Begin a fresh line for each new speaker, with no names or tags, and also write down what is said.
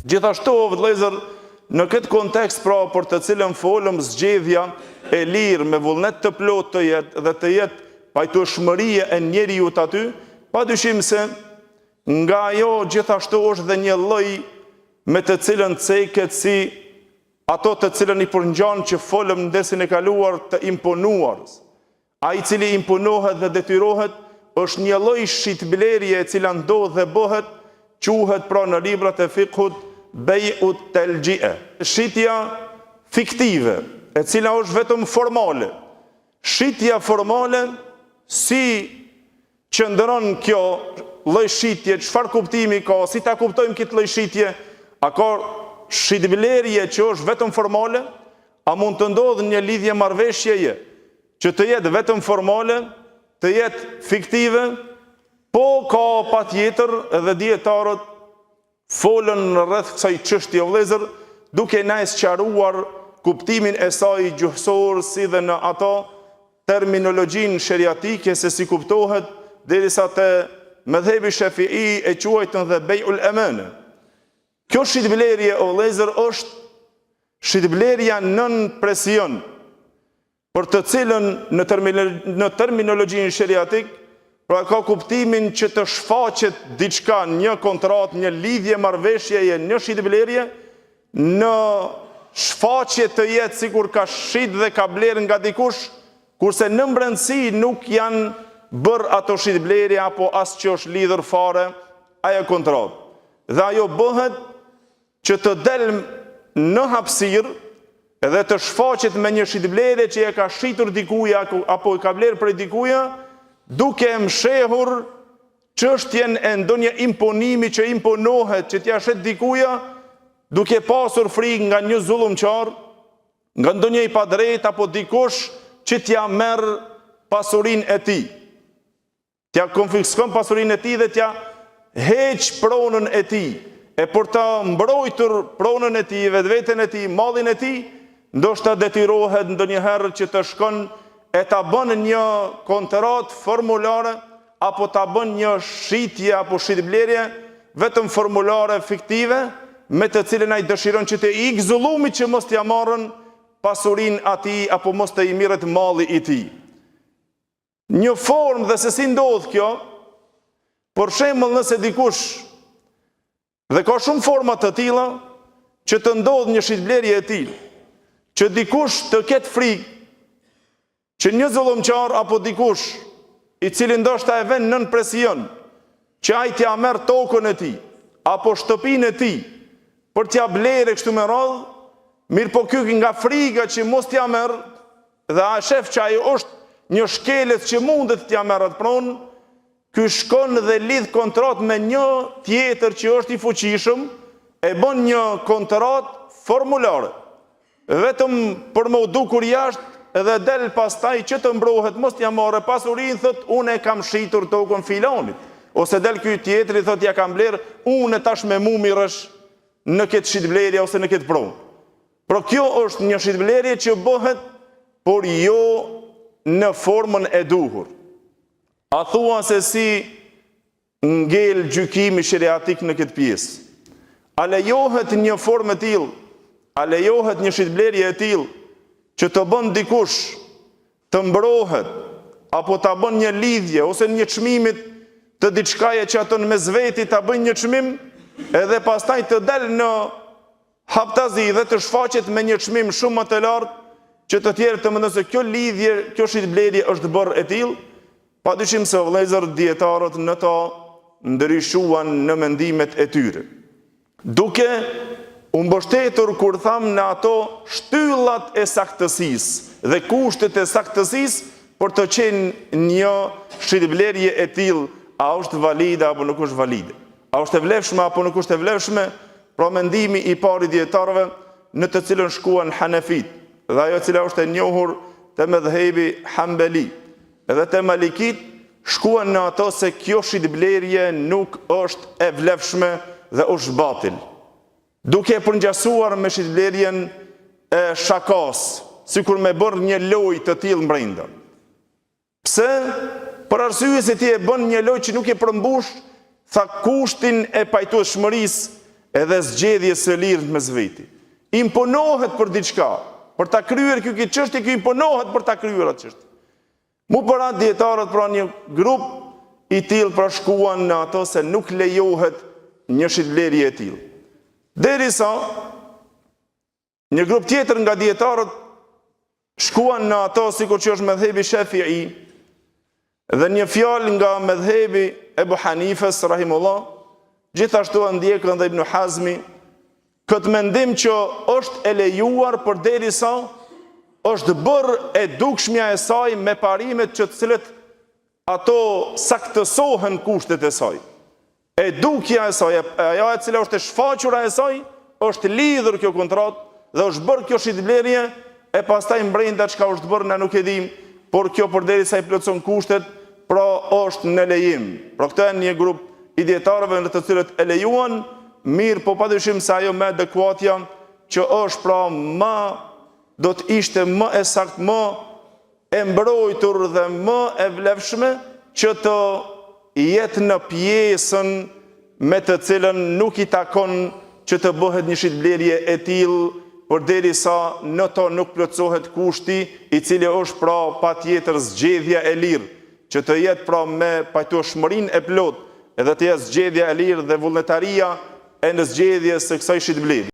Gjithashtu, vëllezër, në këtë kontekst pra për të cilën folëm, zgjedhja e lirë me vullnet të plot të jetë dhe të jetë pajtueshmëria e njeriut aty, padyshim se nga ajo gjithashtu është dhe një lloj me të cilën ceket si ato të cilën i përngjan që folëm në dersin e kaluar të imponuarës. Ai i cili imponohet dhe detyrohet është një lloj shitblerje e cila ndodh dhe bëhet, quhet pra në librat e fiqhut bej'ut telgjie. Shitja fiktive, e cila është vetëm formale. Shitja formale, si qëndron kjo lloj shitje, çfarë kuptimi ka, si ta kuptojmë këtë lloj shitje, a ka shitblerje që është vetëm formale, a mund të ndodhë një lidhje marrëveshjeje që të jetë vetëm formale, të jetë fiktive, po ka patjetër edhe dietarët folën rreth kësaj çështje vëllezër, duke na sqaruar kuptimin e saj gjuhësor si dhe në ato terminologjinë sheriatike se si kuptohet, derisa te mëdhëbi Shafi'i e quajtën dhe bej'ul amana. Kjo shitblerje o vëllezër është shitblerja nën presion, për të cilën në terminologjinë sheriatik pra ka kuptimin që të shfaqet diçka, një kontratë, një lidhje marrëveshjeje, një shitblerje, në shfaqje të jetë sikur ka shit dhe ka bler nga dikush, kurse në brendësi nuk janë bërë ato shitblerje apo as që është lidhur fare ajo kontratë. Dhe ajo bëhet që të del në hapësirë edhe të shfaqet me një shitblerje që e ka shitur dikuja apo e ka bler për dikuja, duke mshehur çështjen e ndonjë imponimi që imponohet që t'ja shet dikuja, duke pasur frikë nga një zullumçar, nga ndonjë i padrejt apo dikush që t'ja merr pasurinë e tij. T'ja konfiskon pasurinë e tij dhe t'ja heq pronën e tij. E për të mbrojtur pronën e tij, vetveten e tij, mallin e tij, ndoshta detyrohet ndonjëherë që të shkon e ta bën një kontrat formulare, apo ta bën një shitje apo shitblerje, vetëm formulare fiktive, me të cilën ai dëshiron që të ikë zullumit që mos t'ja marrën pasurinë atij, apo mos të i mirret malli i tij. Një formë dhe se si ndodh kjo, për shembull nëse dikush, dhe ka shumë forma të tilla, që të ndodh një shitblerje e tillë, që dikush të ketë frikë, që një zullumçar apo dikush i cili ndoshta e vën nën presion, që ai t'ja merr tokën e tij apo shtëpinë e tij për t'ja blerë kështu me radhë, mirë po ky nga frika që mos t'ja merr dhe a shef që ai është një shkelës që mundet t'ja merr atë pronë, ky shkon dhe lidh kontratë me një tjetër që është i fuqishëm, e bën një kontratë formulare, vetëm për më dukur jashtë, edhe del pastaj që të mbrohet, mos t'ja marrë pasurinë, thot unë e kam shitur tokën filanit, ose del ky tjetri thot ja kam bler, unë tash me mu mirësh në këtë shitblerje ose në këtë pronë. Por kjo është një shitblerje që bëhet, por jo në formën e duhur. A thua se si ngel gjykimi sheriatik në këtë pjesë? A lejohet një formë e tillë? A lejohet një shitblerje e tillë që të bën dikush të mbrohet, apo të bën një lidhje, ose një çmimit të diçkaje që atë në mesveti të bën një çmim, edhe pastaj të del në haptazi dhe të shfaqet me një çmim shumë më të lartë, që të tjerë të mendojnë se kjo lidhje, kjo shitblerje është bërë e tillë, padyshim se vëllezër dietarët në to ndryshuan në mendimet e tyre. Duke u mbështetur kur tham në ato shtyllat e saktësisë dhe kushtet e saktësisë për të qenë një shitblerje e tillë, a është valide apo nuk është valide, a është e vlefshme apo nuk është e vlefshme, pra mendimi i parë i dietarëve në të cilën shkuan Hanefit, dhe ajo cila është e njohur te mëdhëbi Hambeli, edhe te Malikit shkuan në ato se kjo shitblerje nuk është e vlefshme dhe është batil, duke e përngjasuar me shitblerjen e shakas, sikur me bërë një lojë të tillë brenda. Pse? Për arsye se ti e bën një lojë që nuk e përmbush, tha kushtin e pajtueshmërisë edhe zgjedhjes së lirë me zveti. Imponohet për diçka, për ta kryer kjo çështje, kjo imponohet për ta kryer atë çështje. Mu para dietarët pra një grup i tillë pra shkuan në ato se nuk lejohet një shitblerje e tillë. Derisa një grup tjetër nga dietarët shkuan në ato sikur që është medhebi Shafi'i dhe një fjalë nga medhebi Ebu Hanifes rahimullah, gjithashtu ndjekën dhe Ibn Hazmi, këtë mendim që është e lejuar përderisa është bërë e dukshmja e saj me parimet që të cilët ato saktësohen kushtet e saj. E dukja e saj, ajo e cila është e shfaqura e saj, është lidhur kjo kontratë dhe është bërë kjo shitblerje, e pastaj mbrenda çka është bërë na nuk e dim, por kjo përderisa i plotson kushtet, pra është në lejim. Pra këtë janë një grup i dietarëve në të cilët e lejuan, mirë, po padyshim se ajo më adekuatja që është pra më do të ishte më e saktë, më e mbrojtur dhe më e vlefshme që të jetë në pjesën me të cilën nuk i takon që të bëhet një shitblerje e tillë, përderisa në to nuk plotësohet kushti i cili është pra patjetër zgjedhja e lirë, që të jetë pra me pajtueshmërinë e plot, edhe të jetë zgjedhja e lirë dhe vullnetaria e në zgjedhjes së kësaj shitblerje.